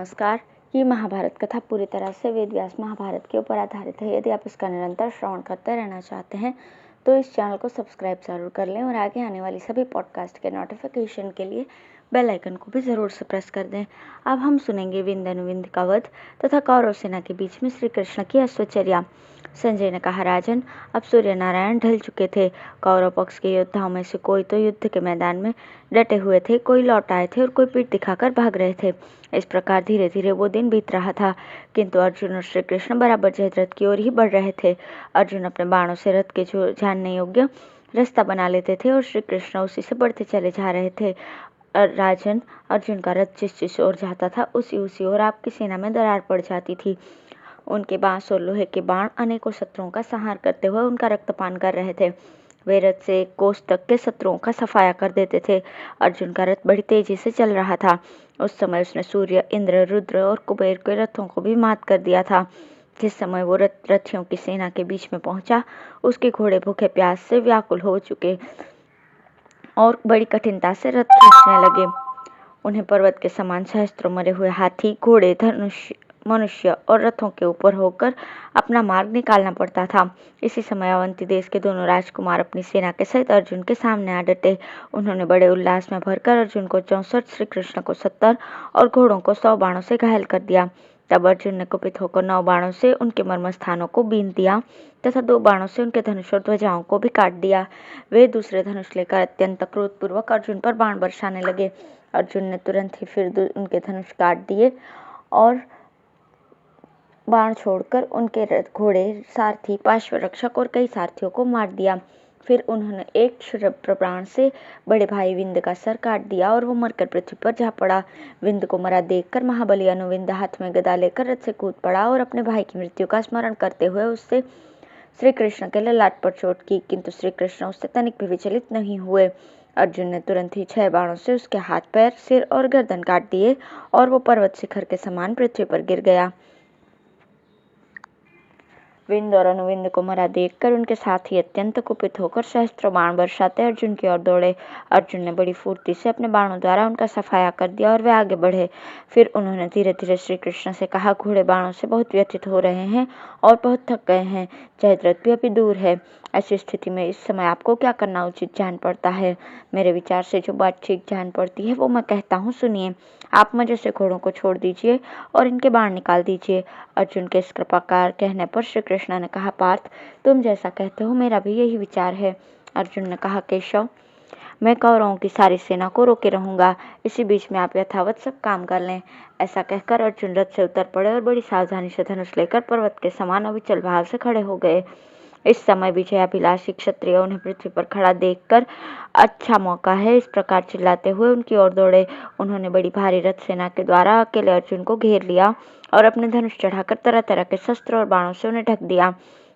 नमस्कार। ये महाभारत कथा पूरी तरह से वेद व्यास महाभारत के ऊपर आधारित है। यदि आप इसका निरंतर श्रवण करते रहना चाहते हैं तो इस चैनल को सब्सक्राइब जरूर कर लें और आगे आने वाली सभी पॉडकास्ट के नोटिफिकेशन के लिए बेल आइकन को भी जरूर से प्रेस कर दें। अब हम सुनेंगे विंध्य अनुविंध्य का वध तथा कौरव सेना के बीच में श्री कृष्ण की अश्वचर्या। संजय ने कहा, राजन, अब सूर्य नारायण ढल चुके थे। कौरव पक्ष के योद्धाओं में से कोई तो युद्ध के मैदान में डटे हुए थे, कोई लौट आए थे और कोई पीठ दिखाकर भाग रहे थे। इस प्रकार धीरे धीरे वो दिन बीत रहा था, किंतु अर्जुन और श्री कृष्ण बराबर जयद्रथ की ओर ही बढ़ रहे थे। अर्जुन अपने बाणों से रथ के जानने योग्य रास्ता बना लेते थे और श्री कृष्ण उसी से बढ़ते चले जा रहे थे। राजन, अर्जुन का रथ जिस ओर जाता था उसी ओर आपकी सेना में दरार पड़ जाती थी। उनके बांस और लोहे के बाण अनेकों शत्रुओं का संहार करते हुए उनका रक्तपान कर रहे थे। वे रथ से एक कोस तक के शत्रुओं का सफाया कर देते थे। अर्जुन का रथ बड़ी तेजी से चल रहा था। उस समय उसने सूर्य, इंद्र, रुद्र और कुबेर के रथों को भी मात कर दिया था। जिस समय वो रथियों की सेना के बीच में पहुंचा, उसके घोड़े भूखे प्यास से व्याकुल हो चुके और बड़ी कठिनता से रथ खींचने लगे। उन्हें पर्वत के समान सहस्त्रों मरे हुए हाथी, घोड़े, धनुष, मनुष्य और रथों के ऊपर होकर अपना मार्ग निकालना पड़ता था। इसी समय अवंती देश के दोनों राजकुमार अपनी सेना के सहित अर्जुन के सामने आ डटे। उन्होंने बड़े उल्लास में भरकर अर्जुन को 64, श्री कृष्ण को 70 और घोड़ों को 100 बाणों से घायल कर दिया। तब अर्जुन ने कुपित होकर 9 बाणों से उनके मर्म स्थानों को बीन दिया तथा 2 बाणों से उनके धनुष और ध्वजाओं को भी काट दिया। वे दूसरे धनुष लेकर अत्यंत क्रोधपूर्वक अर्जुन पर बाण बरसाने लगे। अर्जुन ने तुरंत ही फिर उनके धनुष काट दिए और बाण छोड़कर उनके घोड़े, सारथी, पार्श्वरक्षक और कई सारथियों को मार दिया। फिर उन्होंने एक क्षुद्र बाण से बड़े भाई विंध्य का सर काट दिया और वो मरकर पृथ्वी पर जा पड़ा। विंध्य को मरा देखकर महाबली अनुविंध्य हाथ में गदा लेकर रथ से कूद पड़ा और अपने भाई की मृत्यु का स्मरण करते हुए उससे श्री कृष्ण के ललाट पर चोट की, किंतु श्री कृष्ण उससे तनिक भी विचलित नहीं हुए। अर्जुन ने तुरंत ही 6 बाणों से उसके हाथ, पैर, सिर और गर्दन काट दिए और वो पर्वत शिखर के समान पृथ्वी पर गिर गया। विंध्य और अनुविंध्य को मरा देखकर उनके साथी अत्यंत कुपित होकर सहस्त्रों बाण बरसाते अर्जुन की ओर दौड़े। अर्जुन ने बड़ी फुर्ती से अपने बाणों द्वारा उनका सफाया कर दिया और वे आगे बढ़े। फिर उन्होंने धीरे धीरे श्री कृष्ण से कहा, घोड़े बाणों से बहुत व्यथित हो रहे हैं और बहुत थक गए हैं। जयद्रथ भी अभी दूर है। ऐसी स्थिति में इस समय आपको क्या करना उचित जान पड़ता है? मेरे विचार से जो बात ठीक जान पड़ती है वो मैं कहता हूँ, सुनिए। आप मजे से घोड़ों को छोड़ दीजिए और इनके बाण निकाल दीजिए। अर्जुन के इस कृपाकार कहने पर श्री कृष्ण ने कहा, पार्थ, तुम जैसा कहते हो मेरा भी यही विचार है। अर्जुन ने कहा, केशव, मैं कौरवों की सारी सेना को रोके रहूंगा। इसी बीच में आप यथावत सब काम कर लें। ऐसा कहकर अर्जुन रथ से उतर पड़े और बड़ी सावधानी से धनुष लेकर पर्वत के समान अविचल भाव से खड़े हो गए। इस समय विजयाभिलाषी क्षत्रिय उन्हें पृथ्वी पर खड़ा देखकर अच्छा मौका है इस प्रकार चिल्लाते हुए उनकी ओर दौड़े। उन्होंने बड़ी भारी रथ सेना के द्वारा अकेले अर्जुन को घेर लिया और अपने धनुष चढ़ाकर तरह तरह के शस्त्र और बाणों से उन्हें ढक दिया,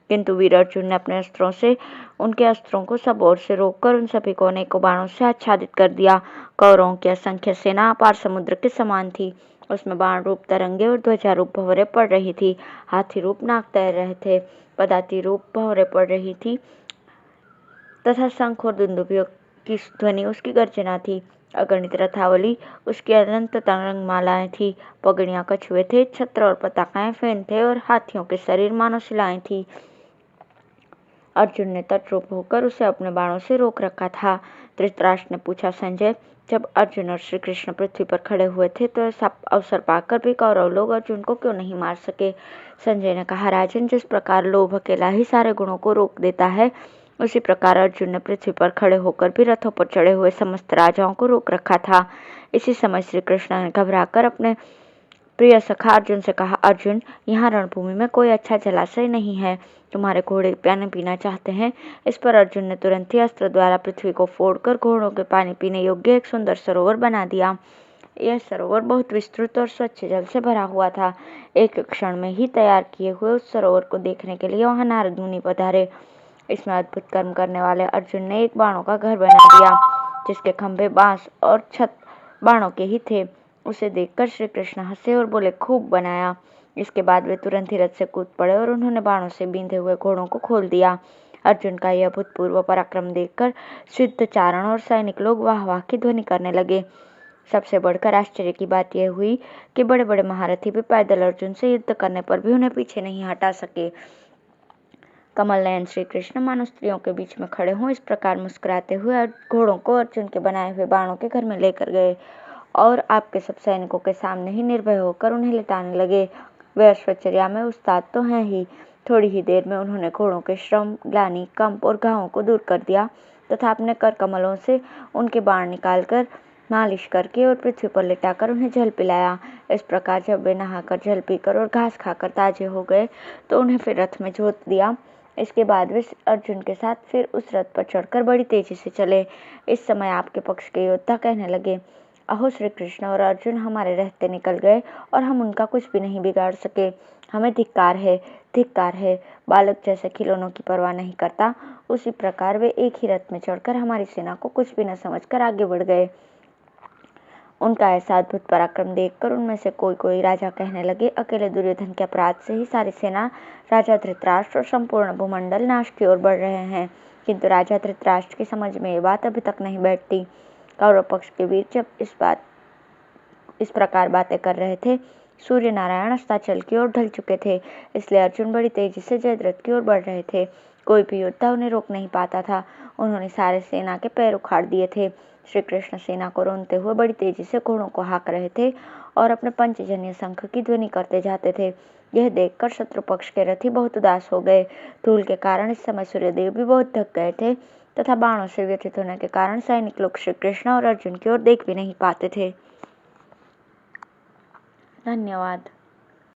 किंतु वीर अर्जुन ने अपने अस्त्रों से उनके अस्त्रों को सब ओर से रोककर उन सभी को अनेकों बाणों से आच्छादित कर दिया। कौरवों की असंख्य सेना अपार समुद्र के समान थी। उसमें बाण रूप तरंगे और ध्वजा रूप भंवरें पड़ रही थी। हाथी रूप नाग तैर रहे थे, पदाती रूप भंवरें पड़ रही थी तथा शंख और दुंदुभियों की ध्वनि उसकी गर्जना थी। अगणित रथावली उसकी अनंत तरंग मालाएं थी। पगड़ियां कछुए थे, छत्र और पताकाएं फेन थे और हाथियों के शरीर मानो शिलाएं थी। अर्जुन ने तटरूप होकर उसे अपने बाणों से रोक रखा था। धृतराष्ट्र ने पूछा, संजय, जब अर्जुन और श्री कृष्ण पृथ्वी पर खड़े हुए थे तो ऐसा अवसर पाकर भी कौरव लोग अर्जुन को क्यों नहीं मार सके? संजय ने कहा, राजन, जिस प्रकार लोभ अकेला ही सारे गुणों को रोक देता है, उसी प्रकार अर्जुन ने पृथ्वी पर खड़े होकर भी रथों पर चढ़े हुए समस्त राजाओं को रोक रखा था। इसी समय श्री कृष्ण ने घबराकर अपने प्रिय सखा अर्जुन से कहा, अर्जुन, यहाँ रणभूमि में कोई अच्छा जलाशय नहीं है। तुम्हारे घोड़े पानी पीना चाहते हैं। इस पर अर्जुन ने तुरंत ही अस्त्र द्वारा पृथ्वी को फोड़कर घोड़ों के पानी पीने योग्य एक सुंदर सरोवर बना दिया। यह सरोवर बहुत विस्तृत और स्वच्छ जल से भरा हुआ था। एक क्षण में ही तैयार किए हुए उस सरोवर को देखने के लिए वहां नारद मुनि पधारे। इसमें अद्भुत कर्म करने वाले अर्जुन ने एक बाणों का घर बना दिया, जिसके खंभे बांस और छत बाणों के ही थे। उसे देखकर श्री कृष्ण हंसे और बोले, खूब बनाया। इसके बाद वे तुरंत ही रथ से कूद पड़े और उन्होंने बाणों से बींधे हुए घोड़ों को खोल दिया। अर्जुन का यह अभूतपूर्व पराक्रम देखकर सिद्ध चारण और सैनिक लोग वाह वाह की ध्वनि करने लगे। सबसे बढ़कर आश्चर्य की बात यह हुई कि बड़े बड़े महारथी भी पैदल अर्जुन से युद्ध करने पर भी उन्हें पीछे नहीं हटा सके। कमल नयन श्री कृष्ण मानो स्त्रियों के बीच में खड़े हों इस प्रकार मुस्कुराते हुए घोड़ों को अर्जुन के बनाए हुए बाणों के घर में लेकर गए और आपके सब सैनिकों के सामने ही निर्भय होकर उन्हें लिटाने लगे। वे अश्वचर्या में उस्ताद तो हैं ही। थोड़ी ही देर में उन्होंने घोड़ों के श्रम, ग्लानि, कंप और घावों को दूर कर दिया तथा अपने कर कमलों से उनके बाण निकालकर मालिश करके और पृथ्वी पर लिटाकर उन्हें जल पिलाया। इस प्रकार जब वे नहाकर, जल पीकर और घास खाकर ताजे हो गए तो उन्हें फिर रथ में जोत दिया। इसके बाद वे अर्जुन के साथ फिर उस रथ पर चढ़कर बड़ी तेजी से चले। इस समय आपके पक्ष के योद्धा कहने लगे, अहो श्री कृष्ण और अर्जुन हमारे रहते निकल गए और हम उनका कुछ भी नहीं बिगाड़ सके। हमें धिक्कार है, धिक्कार है। बालक जैसे खिलौनों की परवाह नहीं करता, उसी प्रकार वे एक ही रथ में चढ़कर हमारी सेना को कुछ भी न समझकर आगे बढ़ गए। उनका ऐसा अद्भुत पराक्रम देखकर उनमें से कोई कोई राजा कहने लगे, अकेले दुर्योधन के अपराध से ही सारी सेना, राजा धृतराष्ट्र और संपूर्ण भूमंडल नाश की ओर बढ़ रहे हैं। किंतु राजा धृतराष्ट्र की समझ में ये बात अभी तक नहीं बैठती। कौरव पक्ष के वीर जब इस प्रकार बातें कर रहे थे, सूर्य नारायण अस्ताचल की ओर ढल चुके थे, इसलिए अर्जुन बड़ी तेजी से जयद्रथ की ओर बढ़ रहे थे। कोई भी योद्धा उन्हें रोक नहीं पाता था। उन्होंने सारे सेना के पैर उखाड़ दिए थे। श्री कृष्ण सेना को रोनते हुए बड़ी तेजी से घोड़ों को हाँक रहे थे और अपने पंचजन्य शंख की ध्वनि करते जाते थे। यह देखकर शत्रु पक्ष के रथी बहुत उदास हो गए। धूल के कारण इस समय सूर्यदेव भी बहुत थक गए थे तथा बाणों से व्यथित होने के कारण सैनिक लोग श्री कृष्ण और अर्जुन की ओर देख भी नहीं पाते थे। धन्यवाद।